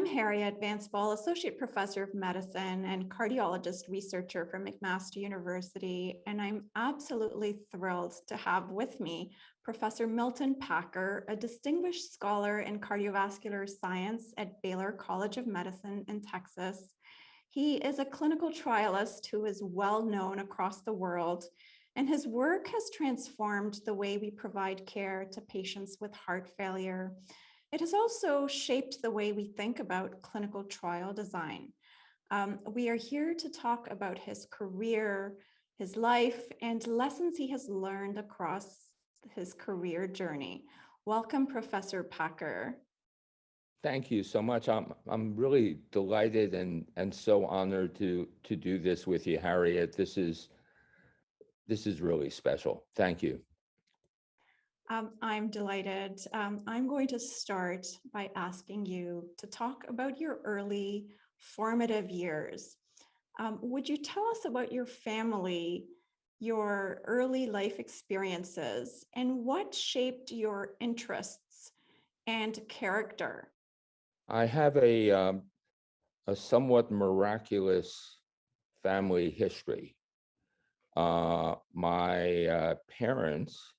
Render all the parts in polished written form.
I'm Harriette Van Spall, Associate Professor of Medicine and Cardiologist Researcher from McMaster University, and I'm absolutely thrilled to have with me Professor Milton Packer, a distinguished scholar in cardiovascular science at Baylor College of Medicine in Texas. He is a clinical trialist who is well known across the world, and his work has transformed the way we provide care to patients with heart failure. It has also shaped the way we think about clinical trial design. We are here to talk about his career, his life, and lessons he has learned across his career journey. Welcome, Professor Packer. Thank you so much. I'm really delighted and so honored to do this with you, Harriet. This is really special. Thank you. I'm delighted. I'm going to start by asking you to talk about your early formative years. Would you tell us about your family, your early life experiences, and what shaped your interests and character? I have a somewhat miraculous family history. My parents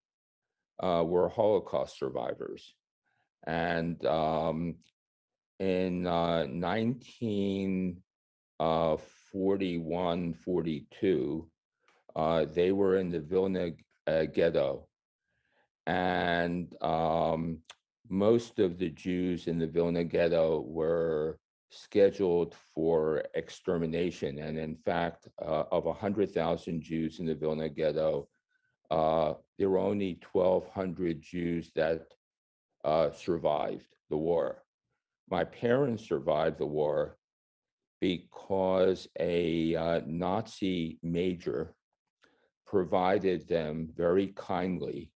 were Holocaust survivors. And in 1941, 42, they were in the Vilna ghetto. And most of the Jews in the Vilna ghetto were scheduled for extermination. And in fact, of 100,000 Jews in the Vilna ghetto, there were only 1,200 Jews that survived the war. My parents survived the war because a Nazi major provided them very kindly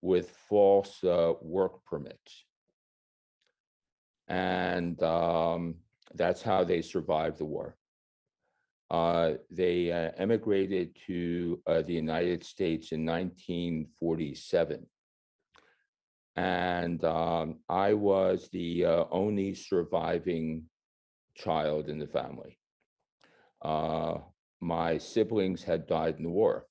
with false work permits. And that's how they survived the war. They emigrated to the United States in 1947. And I was the only surviving child in the family. My siblings had died in the war.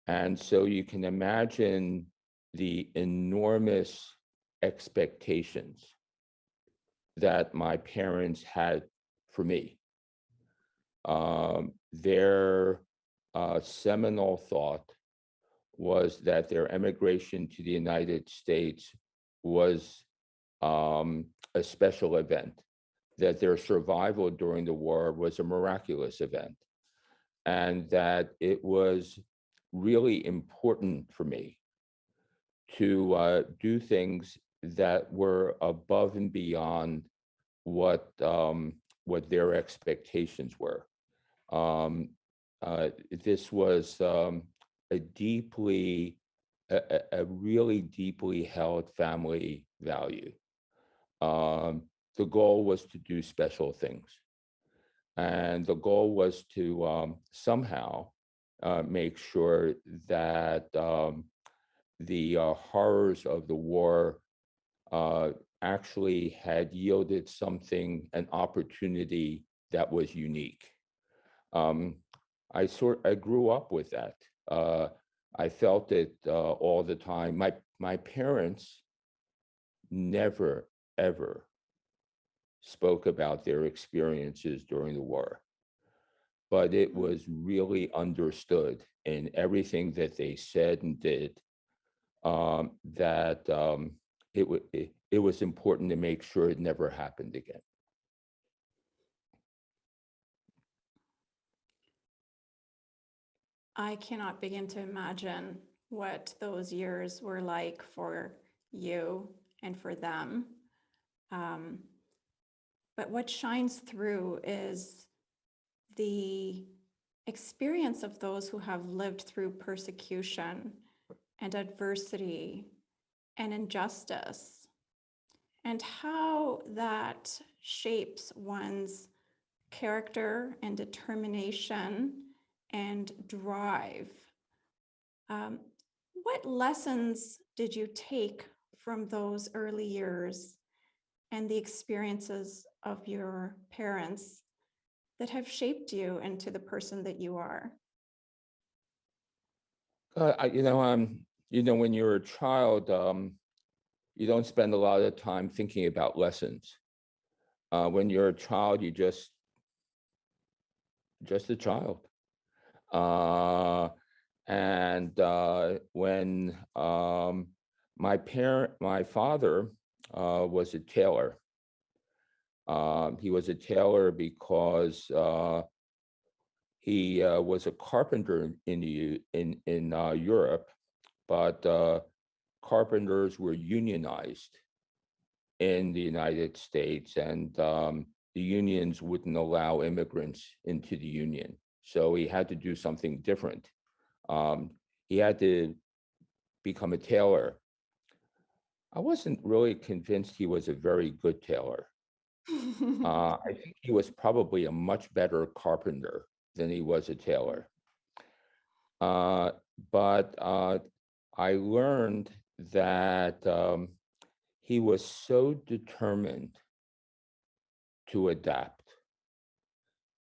And so you can imagine the enormous expectations that my parents had for me. Their seminal thought was that their emigration to the United States was a special event, that their survival during the war was a miraculous event, and that it was really important for me to do things that were above and beyond what their expectations were. This was a really deeply held family value. The goal was to do special things. And the goal was to somehow make sure that the horrors of the war actually had yielded something, an opportunity that was unique. I grew up with that. I felt it all the time. My parents never, ever spoke about their experiences during the war, but it was really understood in everything that they said and did that it was important to make sure it never happened again. I cannot begin to imagine what those years were like for you and for them. But what shines through is the experience of those who have lived through persecution and adversity and injustice, and how that shapes one's character and determination and drive. What lessons did you take from those early years and the experiences of your parents that have shaped you into the person that you are? When you're a child, you don't spend a lot of time thinking about lessons. When you're a child, you just a child. When my father was a tailor. He was a tailor because he was a carpenter in Europe, but carpenters were unionized in the United States, and the unions wouldn't allow immigrants into the union. So he had to do something different. He had to become a tailor. I wasn't really convinced he was a very good tailor. I think he was probably a much better carpenter than he was a tailor. But I learned that he was so determined to adapt.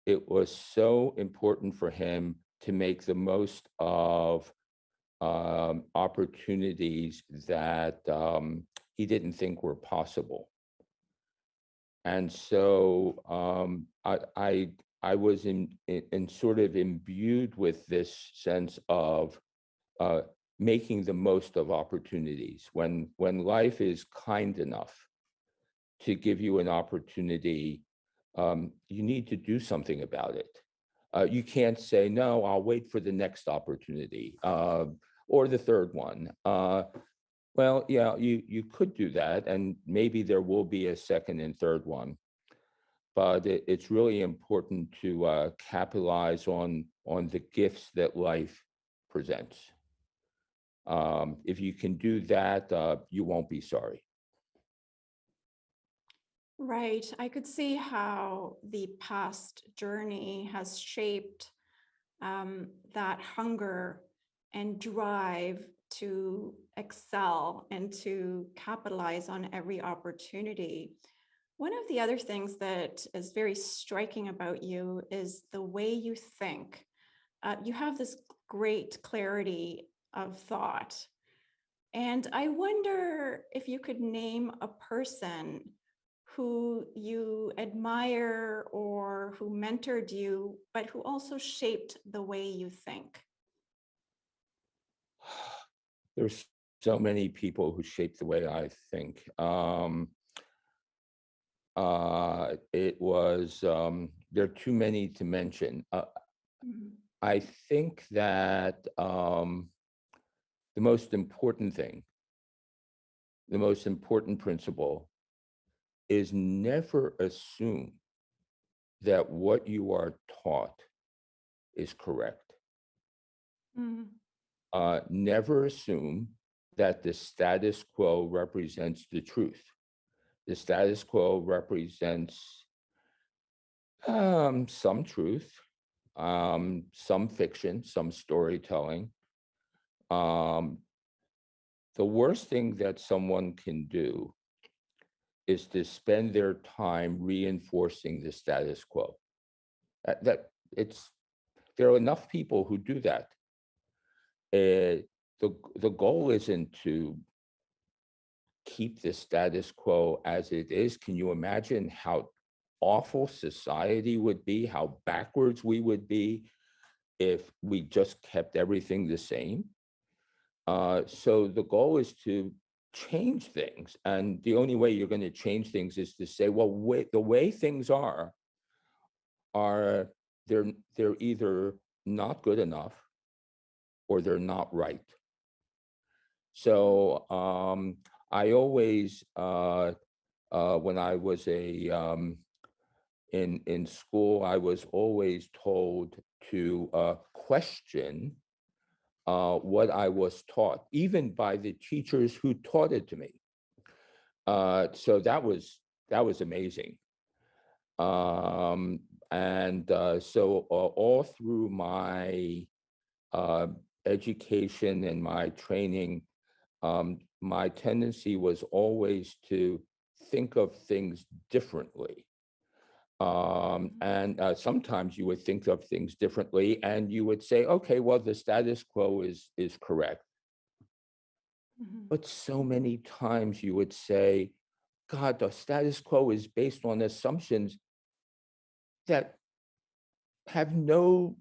It was so important for him to make the most of opportunities that he didn't think were possible. And so I was in sort of imbued with this sense of making the most of opportunities. When life is kind enough to give you an opportunity, you need to do something about it. You can't say, no, I'll wait for the next opportunity or the third one. Well, yeah, you could do that, and maybe there will be a second and third one. But it's really important to capitalize on the gifts that life presents. If you can do that, you won't be sorry. Right. I could see how the past journey has shaped that hunger and drive to excel and to capitalize on every opportunity. One of the other things that is very striking about you is the way you think. You have this great clarity of thought. And I wonder if you could name a person who you admire or who mentored you, but who also shaped the way you think. There's so many people who shape the way I think. There are too many to mention. I think that the most important thing, the most important principle is never assume that what you are taught is correct. Never assume that the status quo represents the truth. The status quo represents some truth, some fiction, some storytelling. The worst thing that someone can do is to spend their time reinforcing the status quo. There are enough people who do that. The goal isn't to keep the status quo as it is. Can you imagine how awful society would be, how backwards we would be if we just kept everything the same? So the goal is to change things. And the only way you're going to change things is to say, well, the way things are they're either not good enough or they're not right. So I always, when I was in school, I was always told to question what I was taught, even by the teachers who taught it to me. So that was amazing. So all through my education and my training, my tendency was always to think of things differently. And sometimes you would think of things differently and you would say, okay, well, the status quo is correct. Mhm. But so many times you would say, God, the status quo is based on assumptions that have no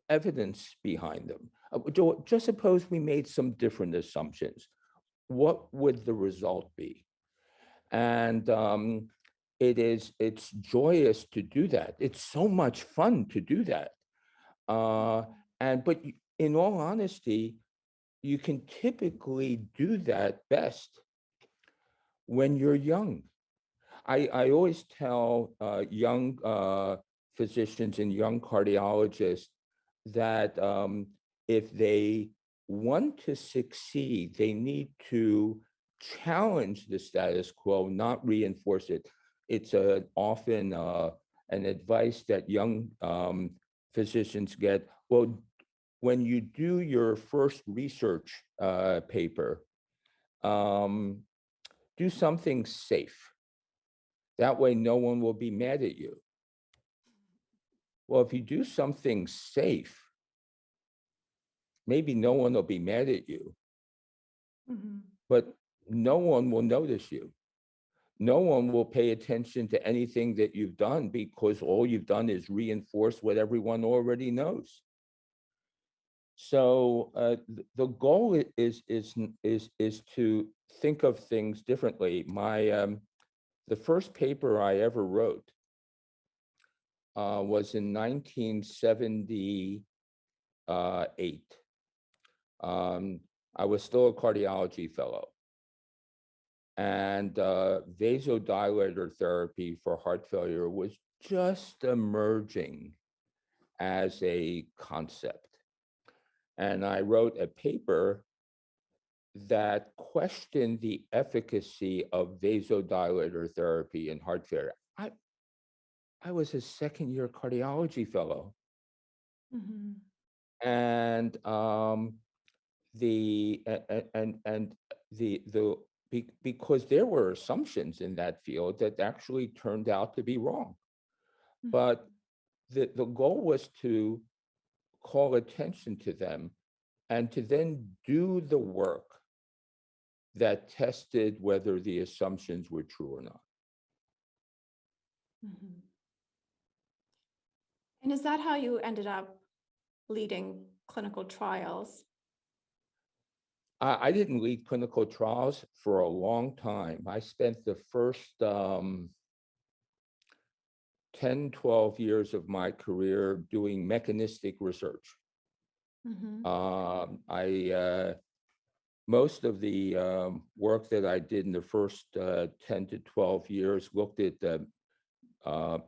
evidence behind them. Just suppose we made some different assumptions. What would the result be? And it's joyous to do that. It's so much fun to do that. Uh, but in all honesty, you can typically do that best when you're young. I always tell young physicians and young cardiologists that if they want to succeed, they need to challenge the status quo, not reinforce it. It's often an advice that young physicians get. Well, when you do your first research paper, um, do something safe. That way, no one will be mad at you. Well, if you do something safe, maybe no one will be mad at you, Mhm. but no one will notice you. No one will pay attention to anything that you've done because all you've done is reinforce what everyone already knows. So the goal is to think of things differently. The first paper I ever wrote was in 1978. I was still a cardiology fellow, and vasodilator therapy for heart failure was just emerging as a concept. And I wrote a paper that questioned the efficacy of vasodilator therapy in heart failure. I was a second-year cardiology fellow, Mhm. and because there were assumptions in that field that actually turned out to be wrong. Mhm. But the goal was to call attention to them and to then do the work that tested whether the assumptions were true or not. Mhm. And is that how you ended up leading clinical trials? I didn't lead clinical trials for a long time. I spent the first 10, 12 years of my career doing mechanistic research. Mhm. I most of the work that I did in the first 10 to 12 years looked at the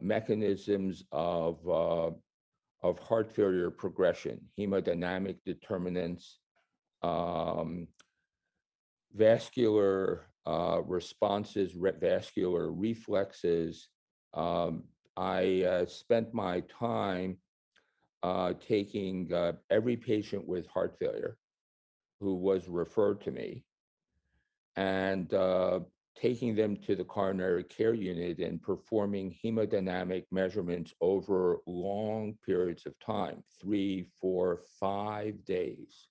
mechanisms of heart failure progression, hemodynamic determinants, um, vascular responses, vascular reflexes. I spent my time taking every patient with heart failure who was referred to me and taking them to the coronary care unit and performing hemodynamic measurements over long periods of time, 3, 4, 5 days,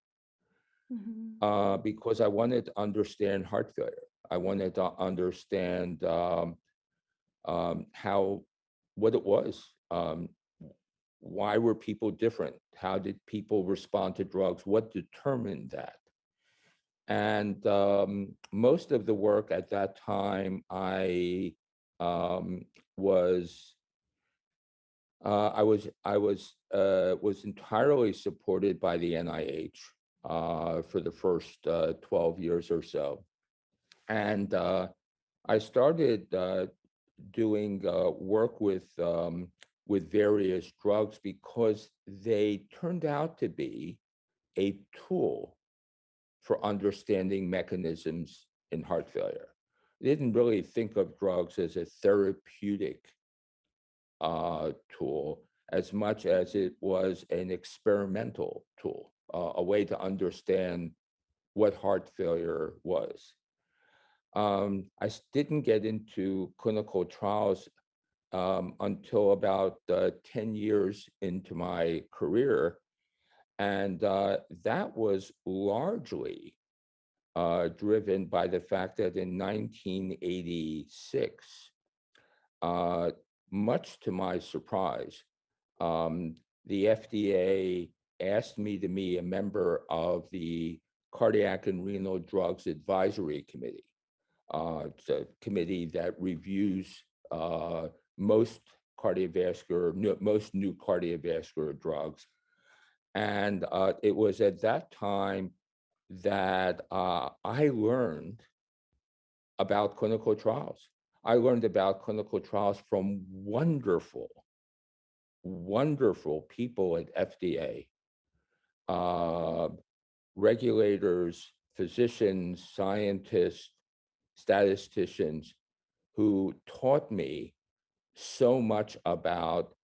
Mhm. because I wanted to understand heart failure. I wanted to understand how, what it was. Why were people different? How did people respond to drugs? What determined that? And most of the work at that time, um, was was entirely supported by the NIH for the first 12 years or so, and I started doing work with various drugs because they turned out to be a tool for understanding mechanisms in heart failure. They didn't really think of drugs as a therapeutic tool as much as it was an experimental tool, a way to understand what heart failure was. Didn't get into clinical trials until about 10 years into my career. And that was largely driven by the fact that in 1986, uh, much to my surprise, the FDA asked me to be a member of the Cardiac and Renal Drugs Advisory Committee. It's a committee that reviews most most new cardiovascular drugs. And it was at that time that I learned about clinical trials. I learned about clinical trials from wonderful, wonderful people at FDA, uh, regulators, physicians, scientists, statisticians who taught me so much about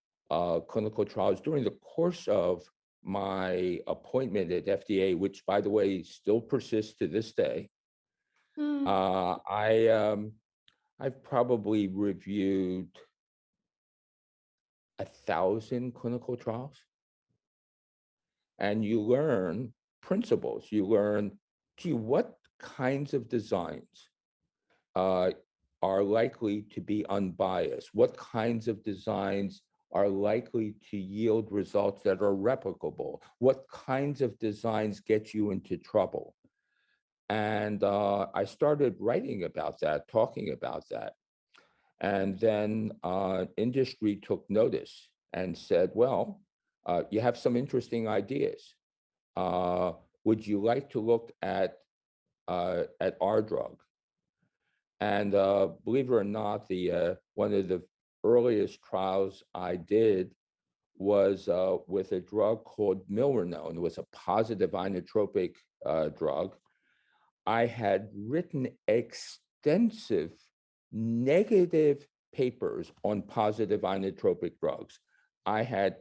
clinical trials during the course of my appointment at FDA, which, by the way, still persists to this day. Mm. I've probably reviewed 1,000 clinical trials, and you learn principles. You learn, gee, what kinds of designs uh, are likely to be unbiased? What kinds of designs are likely to yield results that are replicable? What kinds of designs get you into trouble? And I started writing about that, talking about that. And then industry took notice and said, well, you have some interesting ideas. Would you like to look at our drug? And believe it or not, one of the earliest trials I did was with a drug called milrinone. It was a positive inotropic drug. I had written extensive negative papers on positive inotropic drugs. I had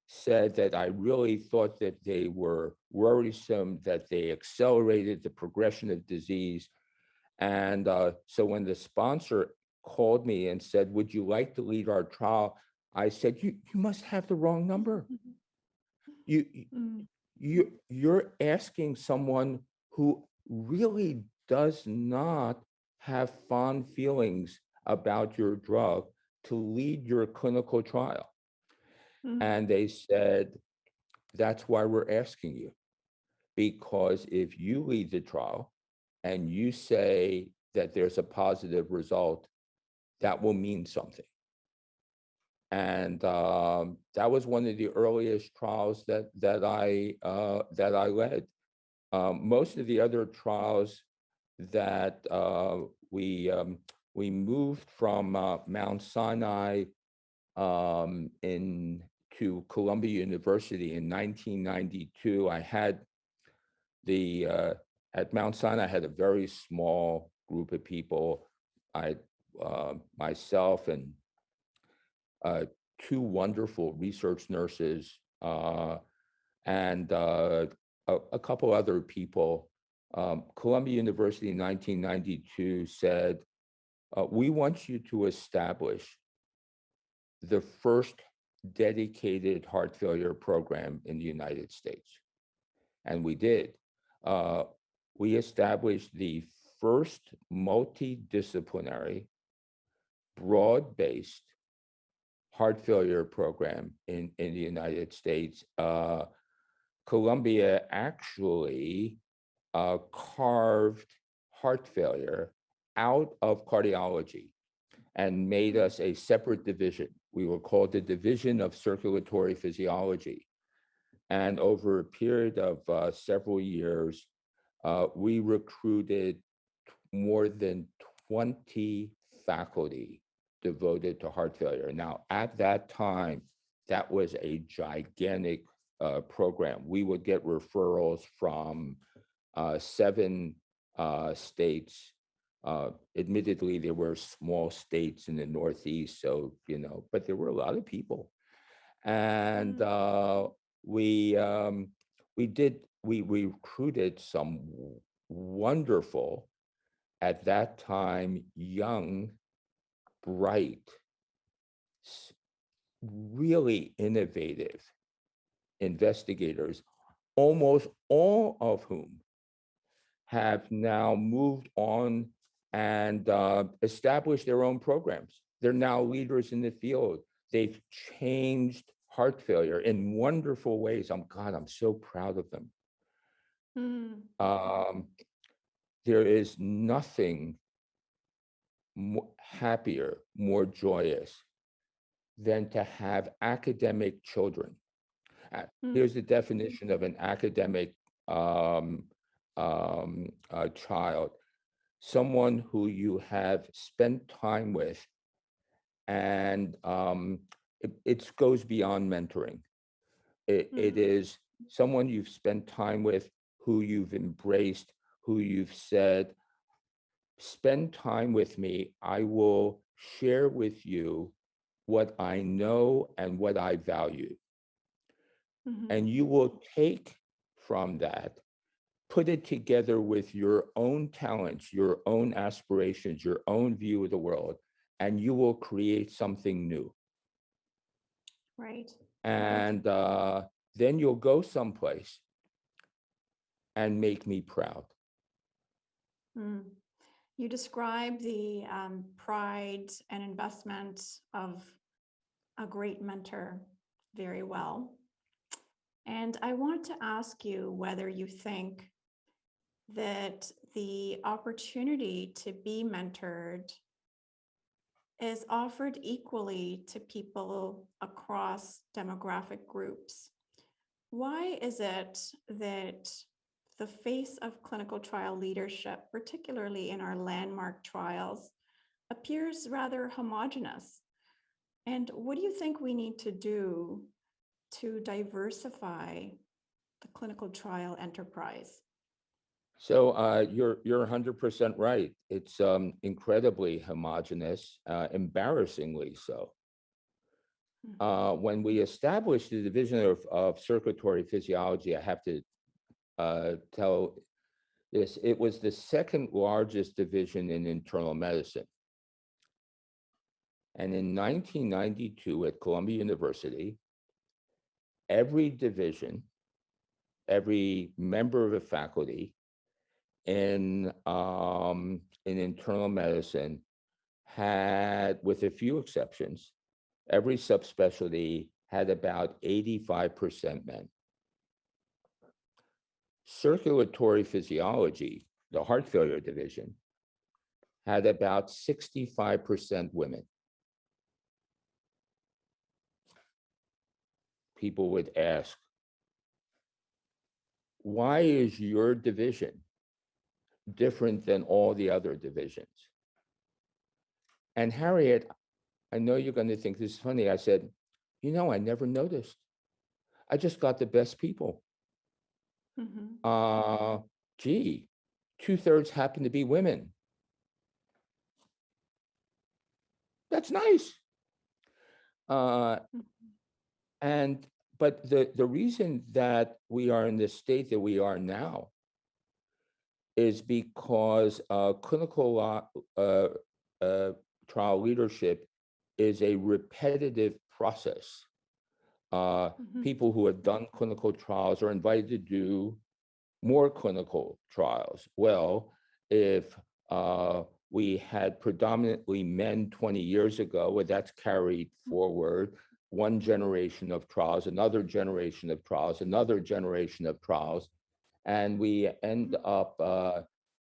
said that I really thought that they were worrisome, that they accelerated the progression of disease. And so when the sponsor called me and said, would you like to lead our trial? I said, you must have the wrong number. You, Mm. you're asking someone who really does not have fond feelings about your drug to lead your clinical trial. Mm. And they said, that's why we're asking you. Because if you lead the trial and you say that there's a positive result, that will mean something. And that was one of the earliest trials that I led. Most of the other trials that we moved from Mount Sinai to Columbia University in 1992. I had at Mount Sinai, I had a very small group of people. I myself and two wonderful research nurses and a couple other people. Columbia University in 1992 said, we want you to establish the first dedicated heart failure program in the United States. And we did. We established the first multidisciplinary, broad-based heart failure program in the United States. Columbia actually carved heart failure out of cardiology and made us a separate division. We were called the Division of Circulatory Physiology. And over a period of several years, we recruited more than 20 faculty devoted to heart failure. Now, at that time, that was a gigantic program. We would get referrals from 7 states. Admittedly, there were small states in the Northeast, so, but there were a lot of people. And we recruited some wonderful at that time, young, bright, really innovative investigators, almost all of whom have now moved on and established their own programs. They're now leaders in the field. They've changed heart failure in wonderful ways. I'm so proud of them. Um, there is nothing happier, more joyous than to have academic children. Here's the definition of an academic child: someone who you have spent time with, and it goes beyond mentoring. It is someone you've spent time with, who you've embraced, who you've said, spend time with me. I will share with you what I know and what I value. And you will take from that, put it together with your own talents, your own aspirations, your own view of the world, and you will create something new. Right. And then you'll go someplace and make me proud. You describe the pride and investment of a great mentor very well. And I want to ask you whether you think that the opportunity to be mentored is offered equally to people across demographic groups. Why is it that the face of clinical trial leadership, particularly in our landmark trials, appears rather homogenous? And what do you think we need to do to diversify the clinical trial enterprise? So you're 100% right. It's incredibly homogenous, embarrassingly so. When we established the division of circulatory physiology, I have to tell this, it was the second largest division in internal medicine. And in 1992 at Columbia University, every division, every member of the faculty in internal medicine had, with a few exceptions, every subspecialty had about 85% men. Circulatory physiology, the heart failure division, had about 65% women. People would ask, why is your division different than all the other divisions? And Harriette, I know you're going to think this is funny. I said, I never noticed. I just got the best people. Gee, 2/3 happen to be women. That's nice. But the reason that we are in the state that we are now is because clinical trial leadership is a repetitive process. People who have done clinical trials are invited to do more clinical trials. Well, if we had predominantly men 20 years ago, well, that's carried forward one generation of trials, another generation of trials, another generation of trials, and we end up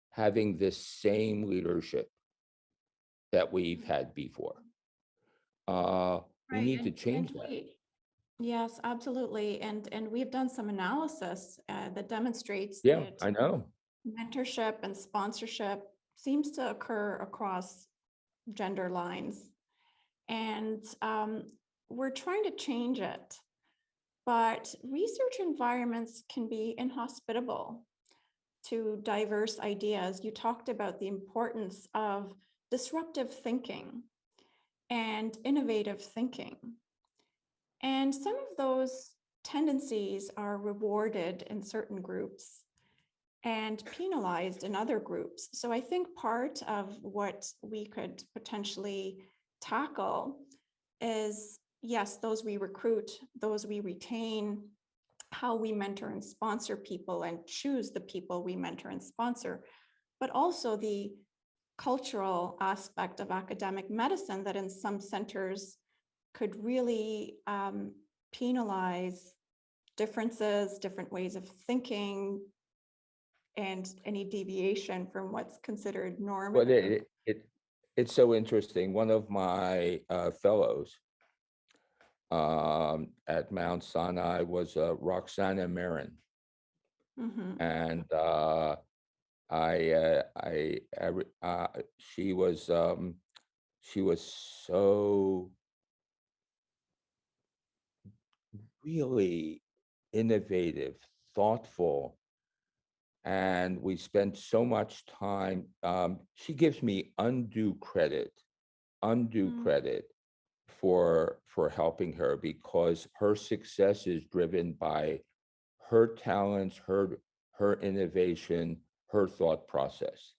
having this same leadership that we've had before. We need to change that. Yes, absolutely. And we've done some analysis that demonstrates Yeah, that I know. mentorship and sponsorship seems to occur across gender lines. And we're trying to change it. But research environments can be inhospitable to diverse ideas. You talked about the importance of disruptive thinking and innovative thinking. And some of those tendencies are rewarded in certain groups and penalized in other groups. So I think part of what we could potentially tackle is, yes, those we recruit, those we retain, how we mentor and sponsor people and choose the people we mentor and sponsor, but also the cultural aspect of academic medicine that in some centers could really penalize differences, different ways of thinking, and any deviation from what's considered Well, normative. it's so interesting. One of my fellows at Mount Sinai was Roxana Marin, Mhm. and she was so really innovative, thoughtful, and we spent so much time. She gives me undue Mm, credit for helping her, because her success is driven by her talents, her innovation, her thought process.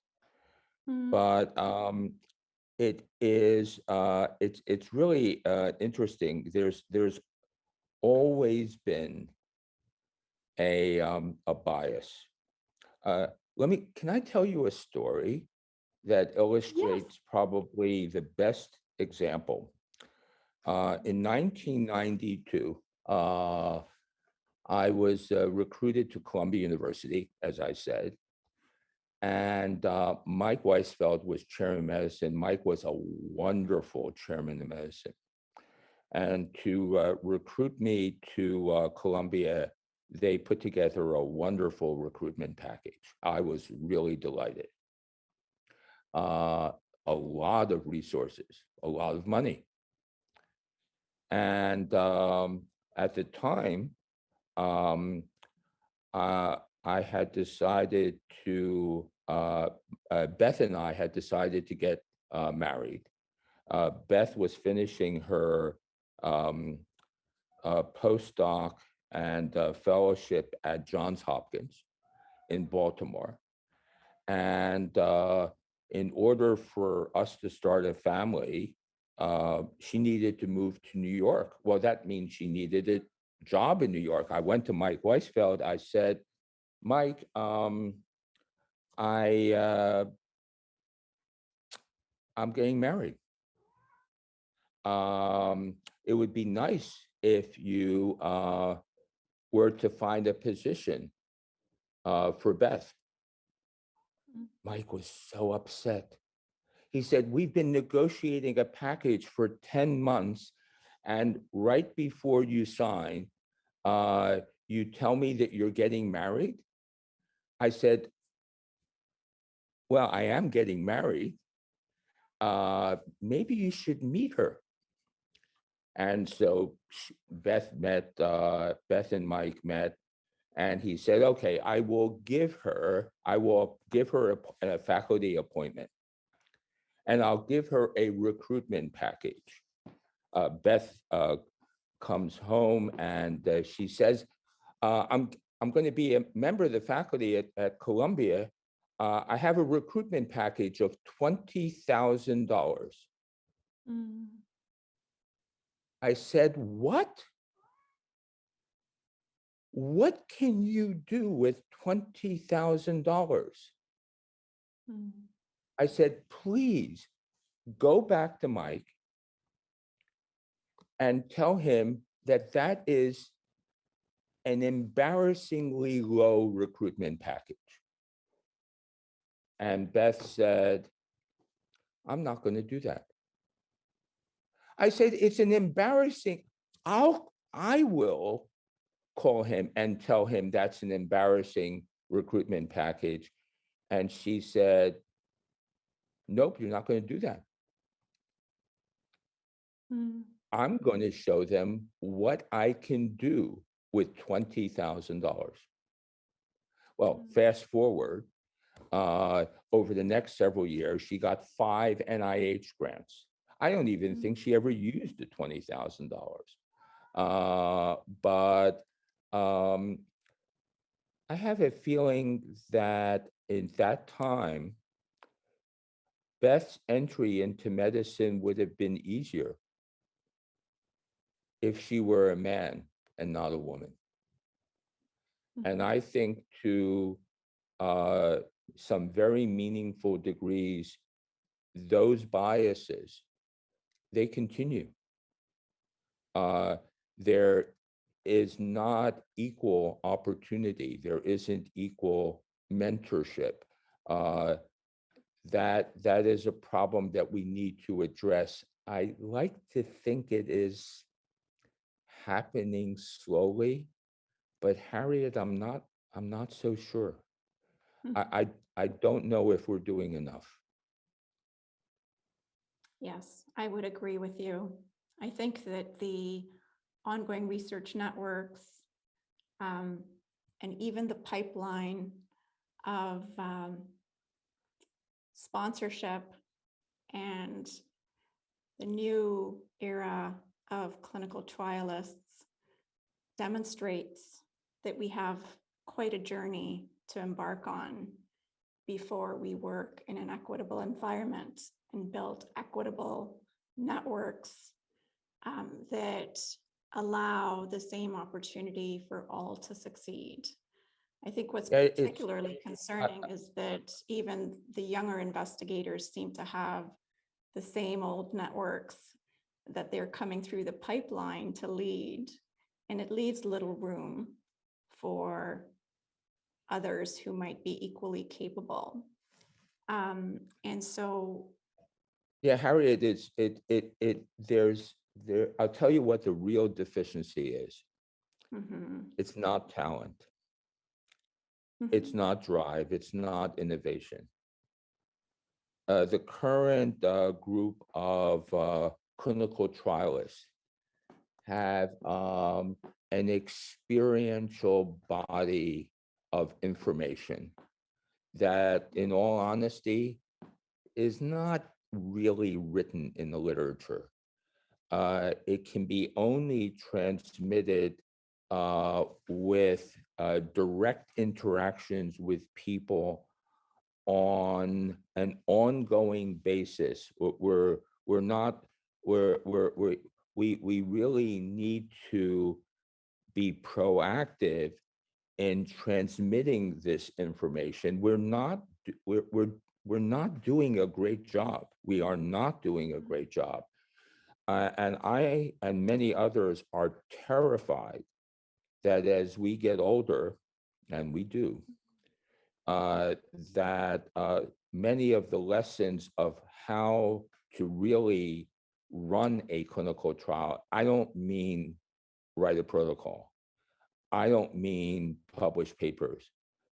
mm, But it's really interesting. There's always been a bias. Uh, can I tell you a story that yes. illustrates probably the best example? In 1992, I was recruited to Columbia University, as I said, and Mike Weisfeld was chairman of medicine. Mike was a wonderful chairman of medicine. And to recruit me to Columbia, they put together a wonderful recruitment package. I was really delighted. Uh, a lot of resources, a lot of money. And at the time, um, I had decided to, Beth and I had decided to get married. Beth was finishing her um, postdoc and fellowship at Johns Hopkins in Baltimore. And in order for us to start a family, she needed to move to New York. Well, that means she needed a job in New York. I went to Mike Weisfeld. I said, Mike, I I'm getting married. It would be nice if you were to find a position for Beth. Mm, Mike was so upset. He said, we've been negotiating a package for 10 months, and right before you sign, you tell me that you're getting married? I said, well, I am getting married. Maybe you should meet her. And so Beth and Mike met, and he said, okay, I will give her a faculty appointment, and I'll give her a recruitment package. Beth comes home, and she says, I'm going to be a member of the faculty at Columbia. I have a recruitment package of $20,000. mm, I said, what? What can you do with $20,000? mm, I said, please go back to Mike and tell him that that is an embarrassingly low recruitment package. And Beth said, I'm not going to do that. I said, it's an embarrassing, I will call him and tell him that's an embarrassing recruitment package. And she said, nope, you're not going to do that. mm, I'm going to show them what I can do with $20,000. Well, mm, fast forward, over the next several years, she got 5 NIH grants. I don't even mm, think she ever used the $20,000. But um, I have a feeling that in that time, Beth's entry into medicine would have been easier if she were a man and not a woman. And I think to uh, some very meaningful degrees, those biases, they continue. There is not equal opportunity. There isn't equal mentorship. Uh, that is a problem that we need to address. I like to think it is happening slowly, but Harriet, I'm not so sure. I don't know if we're doing enough. Yes, I would agree with you. I think that the ongoing research networks and even the pipeline of sponsorship and the new era of clinical trialists demonstrates that we have quite a journey to embark on before we work in an equitable environment and build equitable networks that allow the same opportunity for all to succeed. I think what's particularly concerning is that even the younger investigators seem to have the same old networks that they're coming through the pipeline to lead, and it leaves little room for others who might be equally capable. And so, yeah, Harriet, I'll tell you what the real deficiency is. It's not talent. It's not drive. It's not innovation. The current group of clinical trialists have an experiential body of information that, in all honesty, is not really written in the literature. It can be only transmitted with direct interactions with people on an ongoing basis. We really need to be proactive in transmitting this information. We're not doing a great job. We are not doing a great job. And I and many others are terrified that as we get older, and we do, that many of the lessons of how to really run a clinical trial, I don't mean write a protocol, I don't mean publish papers,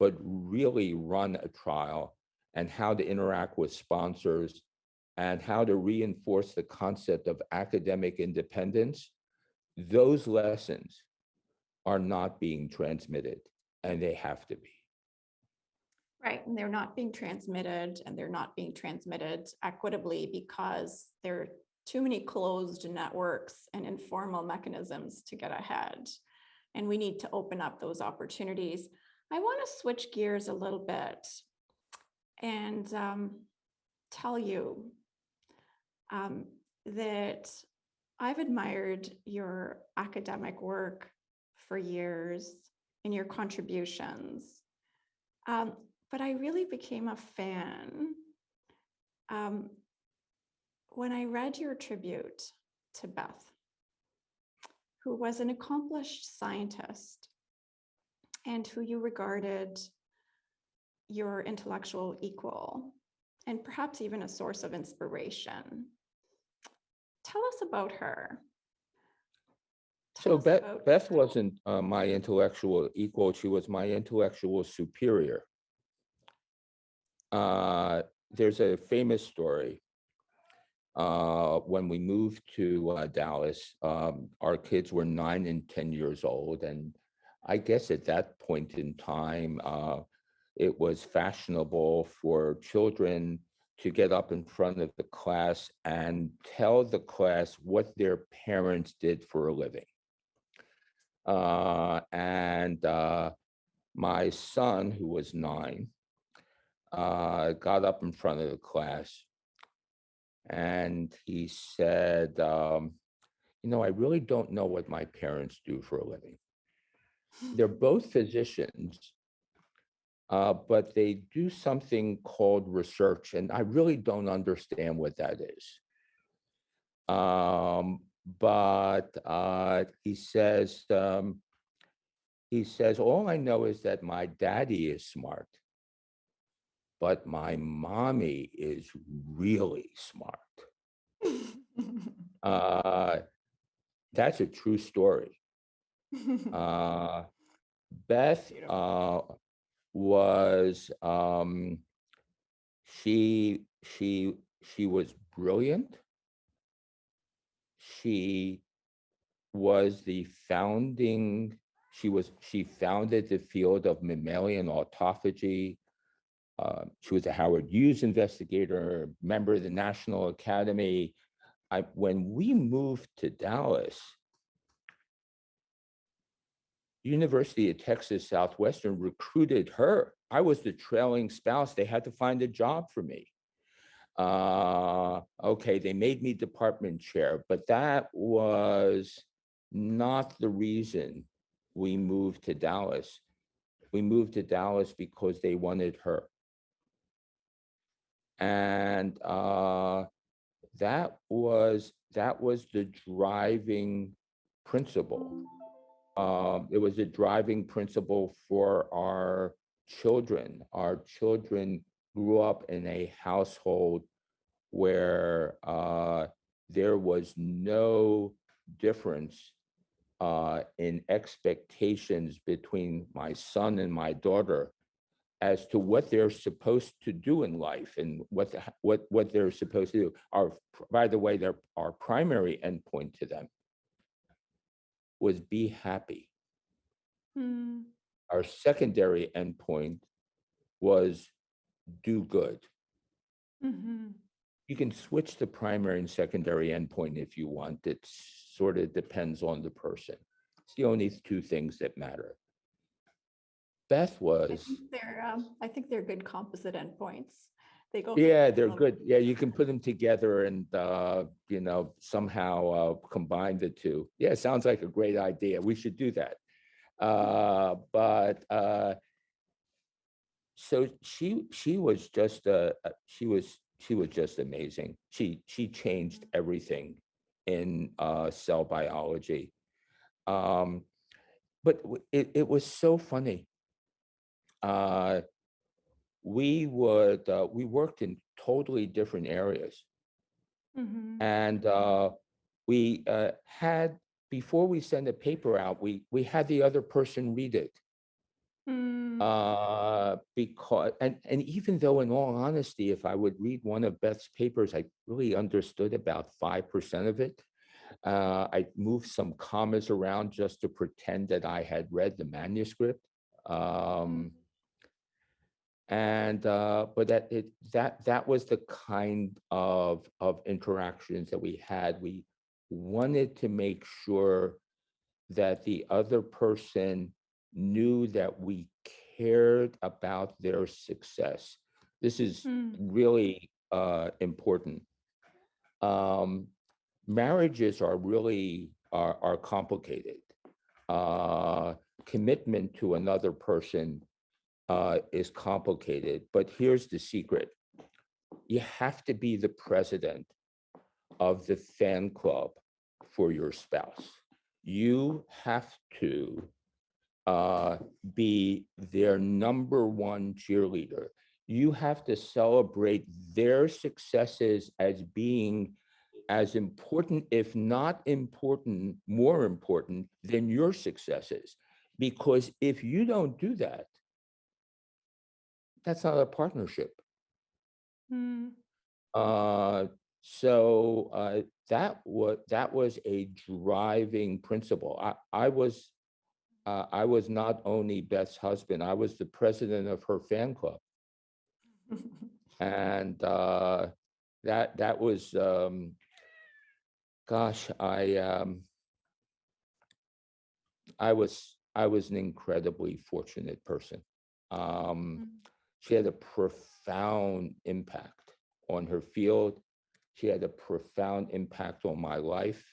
but really run a trial and how to interact with sponsors and how to reinforce the concept of academic independence. Those lessons are not being transmitted, and they have to be. right, and they're not being transmitted, and they're not being transmitted equitably because there are too many closed networks and informal mechanisms to get ahead. And we need to open up those opportunities. I want to switch gears a little bit and tell you that I've admired your academic work for years and your contributions. But I really became a fan when I read your tribute to Beth, who was an accomplished scientist and who you regarded your intellectual equal and perhaps even a source of inspiration. Tell us about her. So Beth wasn't my intellectual equal. She was my intellectual superior. There's a famous story. When we moved to Dallas, our kids were 9 and 10 years old. And I guess at that point in time, it was fashionable for children to get up in front of the class and tell the class what their parents did for a living. my son, who was 9, got up in front of the class and he said, I really don't know what my parents do for a living. They're both physicians, but they do something called research, and I really don't understand what that is. But he says, all I know is that my daddy is smart, but my mommy is really smart. Uh, that's a true story. Beth was she was brilliant. She was the founding. She founded the field of mammalian autophagy. She was a Howard Hughes investigator, member of the National Academy. When we moved to Dallas, University of Texas Southwestern recruited her. I was the trailing spouse. They had to find a job for me. Okay, they made me department chair, but that was not the reason we moved to Dallas. We moved to Dallas because they wanted her. And that was the driving principle. It was a driving principle for our children. Our children grew up in a household where there was no difference in expectations between my son and my daughter as to what they're supposed to do in life and what they're supposed to do. By the way, our primary endpoint to them was be happy. Our secondary endpoint was do good. You can switch the primary and secondary endpoint if you want. It sort of depends on the person. It's the only 2 things that matter. Beth was. I think they're good composite endpoints. They go. Yeah, they're good. Yeah, you can put them together and somehow combine the 2. Yeah, sounds like a great idea. We should do that. So she was just amazing. She changed everything in cell biology. But it was so funny. We worked in totally different areas, and we had, before we send a paper out, we had the other person read it. Because even though, in all honesty, if I would read one of Beth's papers, I really understood about 5% of it. I moved some commas around just to pretend that I had read the manuscript. But that was the kind of interactions that we had. We wanted to make sure that the other person knew that we cared about their success. This is really important. Marriages are really are complicated. Commitment to another person is complicated, but here's the secret. You have to be the president of the fan club for your spouse. You have to be their number 1 cheerleader. You have to celebrate their successes as being as important, if not important, more important than your successes. Because if you don't do that, that's not a partnership. So that was a driving principle. I was not only Beth's husband, I was the president of her fan club. And that was, gosh, I was I was an incredibly fortunate person. Um, Mm. she had a profound impact on her field. She had a profound impact on my life.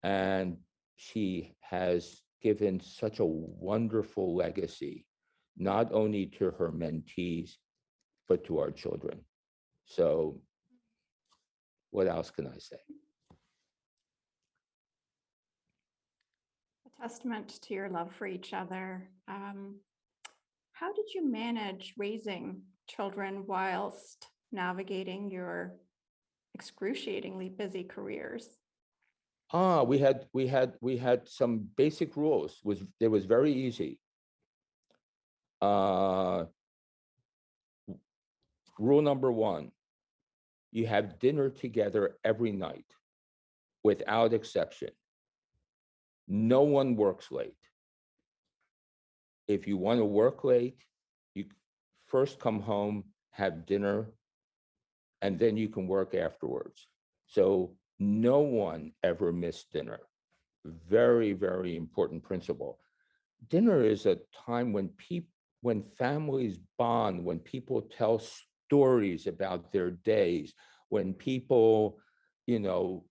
And she has given such a wonderful legacy, not only to her mentees, but to our children. So, what else can I say? A testament to your love for each other. How did you manage raising children whilst navigating your excruciatingly busy careers? We had some basic rules. It was very easy. Uh, Rule number one: you have dinner together every night, without exception. No one works late. If you want to work late, you first come home, have dinner, and then you can work afterwards. So no one ever missed dinner. Very, very important principle. Dinner is a time when families bond, when people tell stories about their days, when people, you know,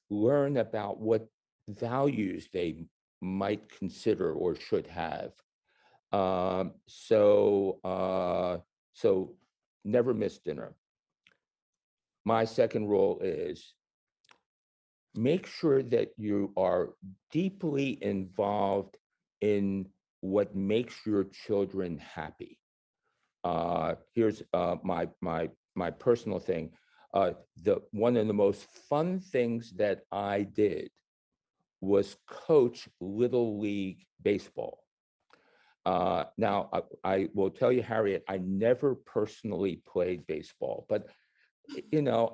learn about what values they might consider or should have. Um, so, uh, so never miss dinner. My second rule is make sure that you are deeply involved in what makes your children happy. Here's my personal thing. The one of the most fun things that I did was coach Little League baseball. Now, I will tell you, Harriette, I never personally played baseball, but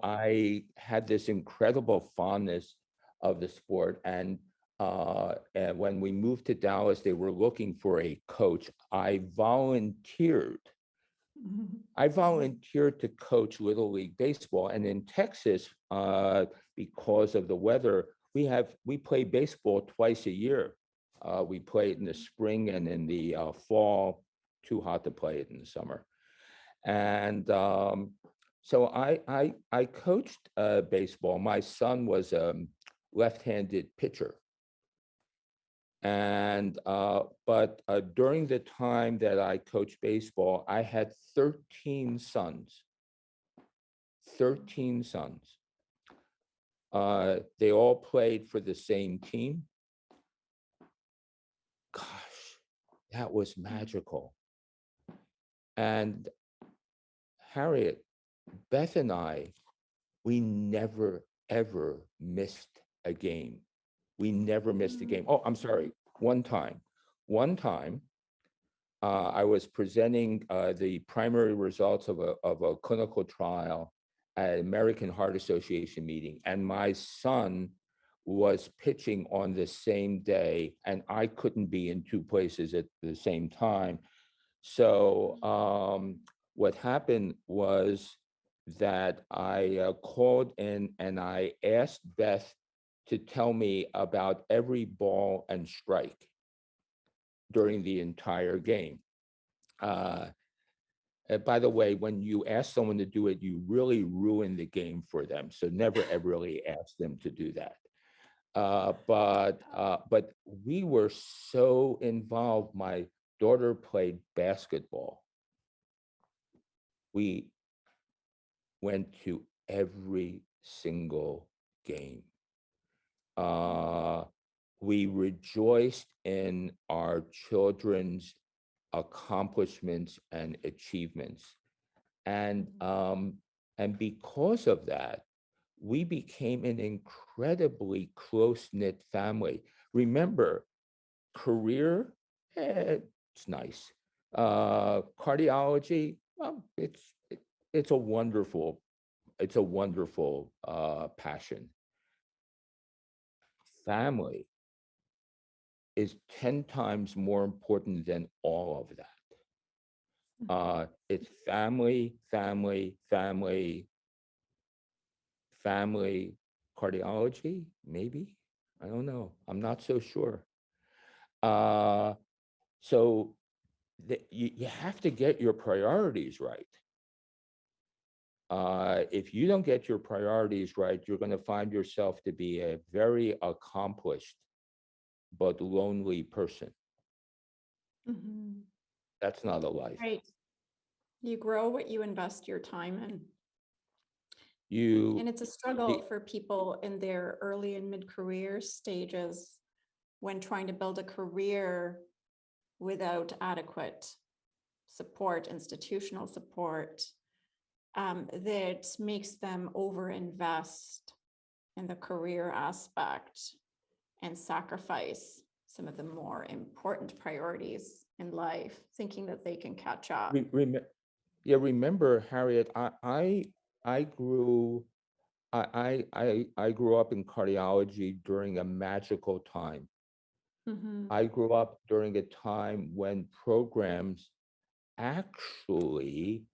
I had this incredible fondness of the sport. And when we moved to Dallas, they were looking for a coach. I volunteered. I volunteered to coach Little League baseball. And in Texas, because of the weather, we play baseball twice a year. We play it in the spring and in the fall. Too hot to play it in the summer. And so I coached baseball. My son was a left-handed pitcher, and but during the time that I coached baseball, I had 13 sons. 13 sons. They all played for the same team. Gosh, that was magical. And Harriette, Beth and I, we never, ever missed a game. We never missed a game. Oh, I'm sorry. One time, I was presenting the primary results of a clinical trial at an American Heart Association meeting, and my son was pitching on the same day, and I couldn't be in two places at the same time. So what happened was that I called in and I asked Beth to tell me about every ball and strike during the entire game. By the way, when you ask someone to do it, you really ruin the game for them. So never ever really ask them to do that. But we were so involved. My daughter played basketball. We went to every single game. We rejoiced in our children's accomplishments and achievements. And because of that, we became an incredibly close-knit family. Remember, career, it's nice. Cardiology, well, it's a wonderful passion. Family is 10 times more important than all of that. It's family, family, family, family, cardiology, maybe. I don't know. I'm not so sure. So you have to get your priorities right. If you don't get your priorities right, you're going to find yourself to be a very accomplished but lonely person. Mhm. That's not a life. Right. You grow what you invest your time in. You, And it's a struggle for people in their early and mid-career stages when trying to build a career without adequate support, institutional support, that makes them overinvest in the career aspect and sacrifice some of the more important priorities in life, thinking that they can catch up. remember, Harriet, I grew I grew up in cardiology during a magical time. Mhm. I grew up during a time when programs actually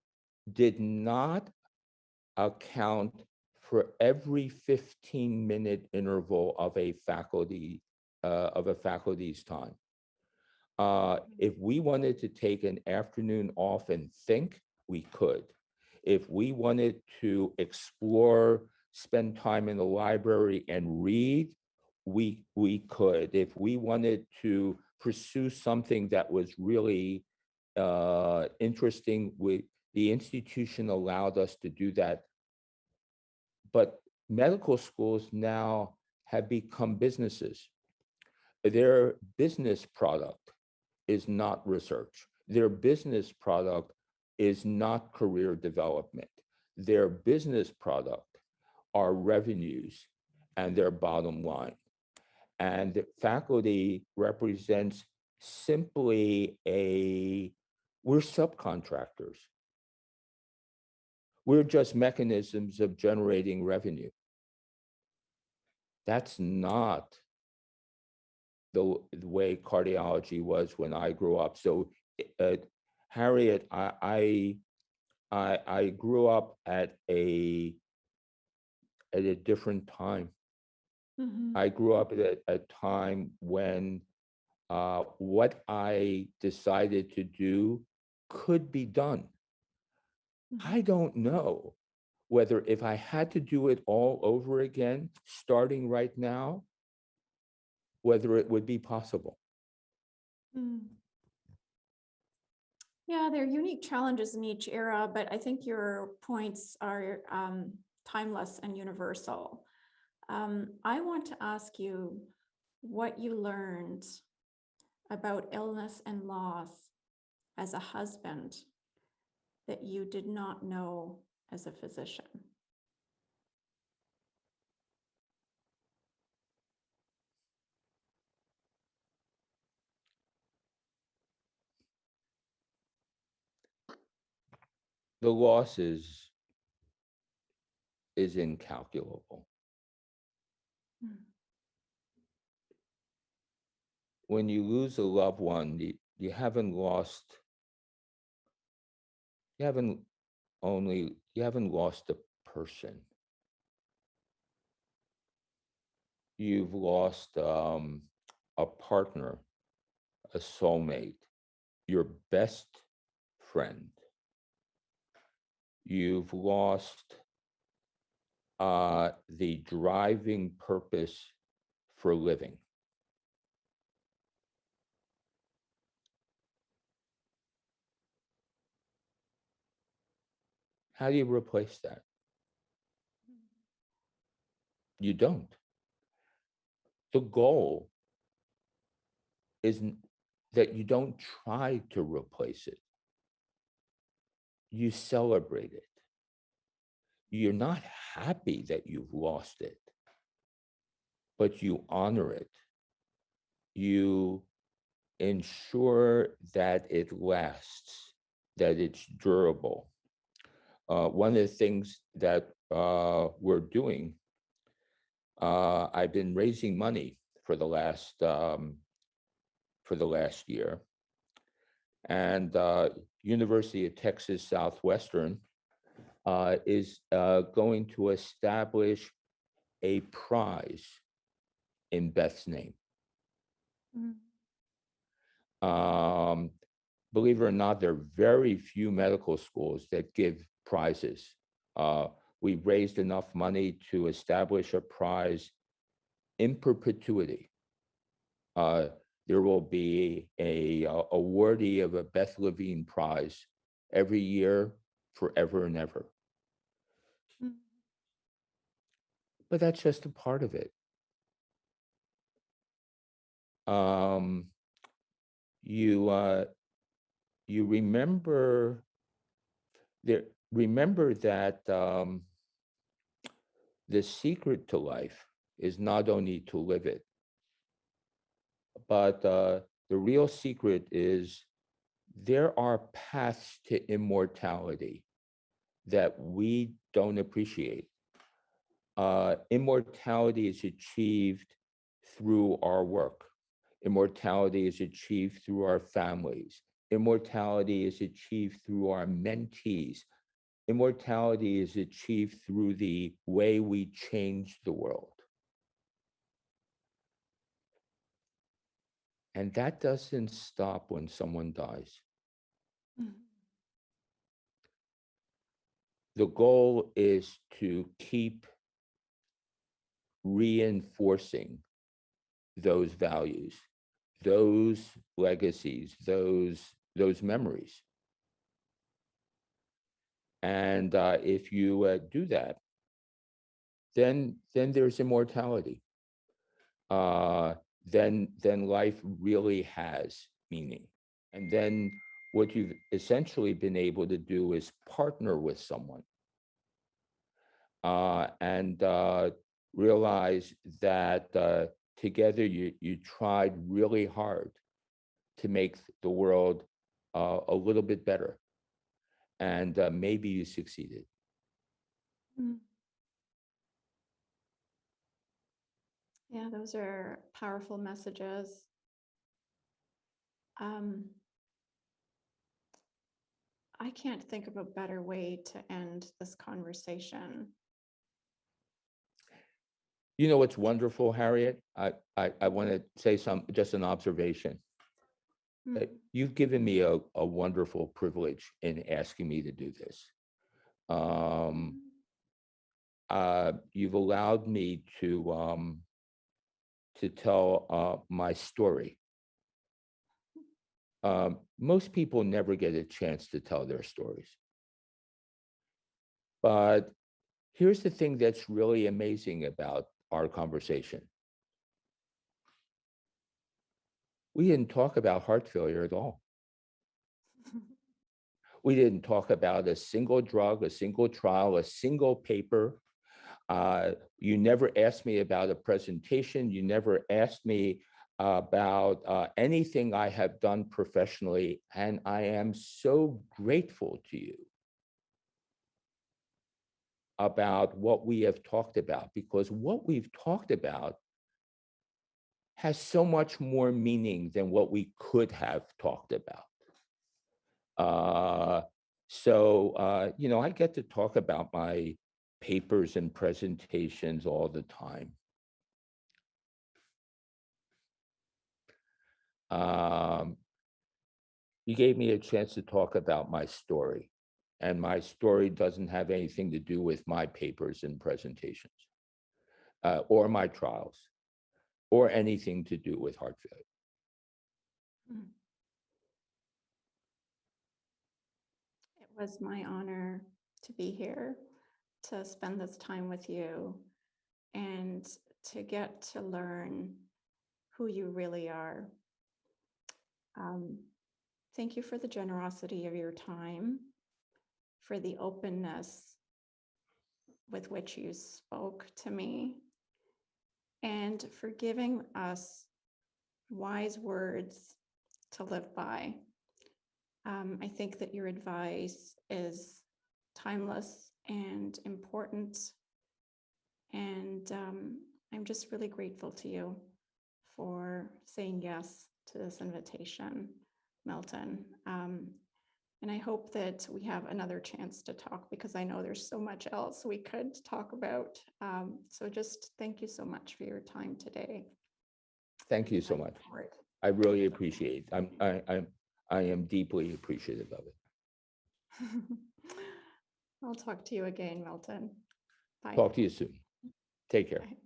did not account for every 15-minute interval of a faculty's time. If we wanted to take an afternoon off and think, we could. If we wanted to explore, spend time in the library and read, we could. If we wanted to pursue something that was really interesting, the institution allowed us to do that. But medical schools now have become businesses. Their business product is not research. Their business product is not career development. Their business product are revenues and their bottom line. And faculty represents simply we're subcontractors. We're just mechanisms of generating revenue. That's not the way cardiology was when I grew up. So, Harriet, I grew up at a different time. Mhm. I grew up at a time when what I decided to do could be done. I don't know whether if I had to do it all over again, starting right now, whether it would be possible. Mm. Yeah, there are unique challenges in each era, but I think your points are timeless and universal. I want to ask you what you learned about illness and loss as a husband that you did not know as a physician. The loss is incalculable. Mm. When you lose a loved one, you haven't lost, you haven't you haven't lost a person. You've lost a partner, a soulmate, your best friend. You've lost the driving purpose for living. How do you replace that? You don't. The goal is that you don't try to replace it. You celebrate it. You're not happy that you've lost it, but you honor it. You ensure that it lasts, that it's durable. One of the things that we're doing, I've been raising money for the last year, and University of Texas Southwestern is going to establish a prize in Beth's name. Mm. Um, Believe it or not, there are very few medical schools that give prizes. We've raised enough money to establish a prize in perpetuity. There will be a awardee of a Beth Levine Prize every year, forever and ever. Mm. But that's just a part of it. Um, you you remember there. Remember that the secret to life is not only to live it, but the real secret is there are paths to immortality that we don't appreciate. Immortality is achieved through our work. Immortality is achieved through our families. Immortality is achieved through our mentees. Immortality is achieved through the way we change the world. And that doesn't stop when someone dies. Mm. The goal is to keep reinforcing those values, those legacies, those memories. And if you do that, then there's immortality. Then life really has meaning. And then what you've essentially been able to do is partner with someone and realize that together you tried really hard to make the world a little bit better. And maybe you succeeded. Mm. Yeah, those are powerful messages. Um, I can't think of a better way to end this conversation. You know what's wonderful, Harriette? I want to say just an observation. Mm. You've given me a wonderful privilege in asking me to do this. You've allowed me to tell my story. Most people never get a chance to tell their stories. But here's the thing that's really amazing about our conversation. We didn't talk about heart failure at all. We didn't talk about a single drug, a single trial, a single paper. You never asked me about a presentation. You never asked me about anything I have done professionally. And I am so grateful to you about what we have talked about, because what we've talked about has so much more meaning than what we could have talked about. I get to talk about my papers and presentations all the time. You gave me a chance to talk about my story, and my story doesn't have anything to do with my papers and presentations, or my trials, or anything to do with heart failure. Mm. It was my honor to be here, to spend this time with you, and to get to learn who you really are. Thank you for the generosity of your time, for the openness with which you spoke to me, and for giving us wise words to live by. I think that your advice is timeless and important. And I'm just really grateful to you for saying yes to this invitation, Milton. And I hope that we have another chance to talk, because I know there's so much else we could talk about. So just thank you so much for your time today. Thank you so much. I really appreciate it. I am deeply appreciative of it. I'll talk to you again, Milton. Bye. Talk to you soon. Take care. Bye.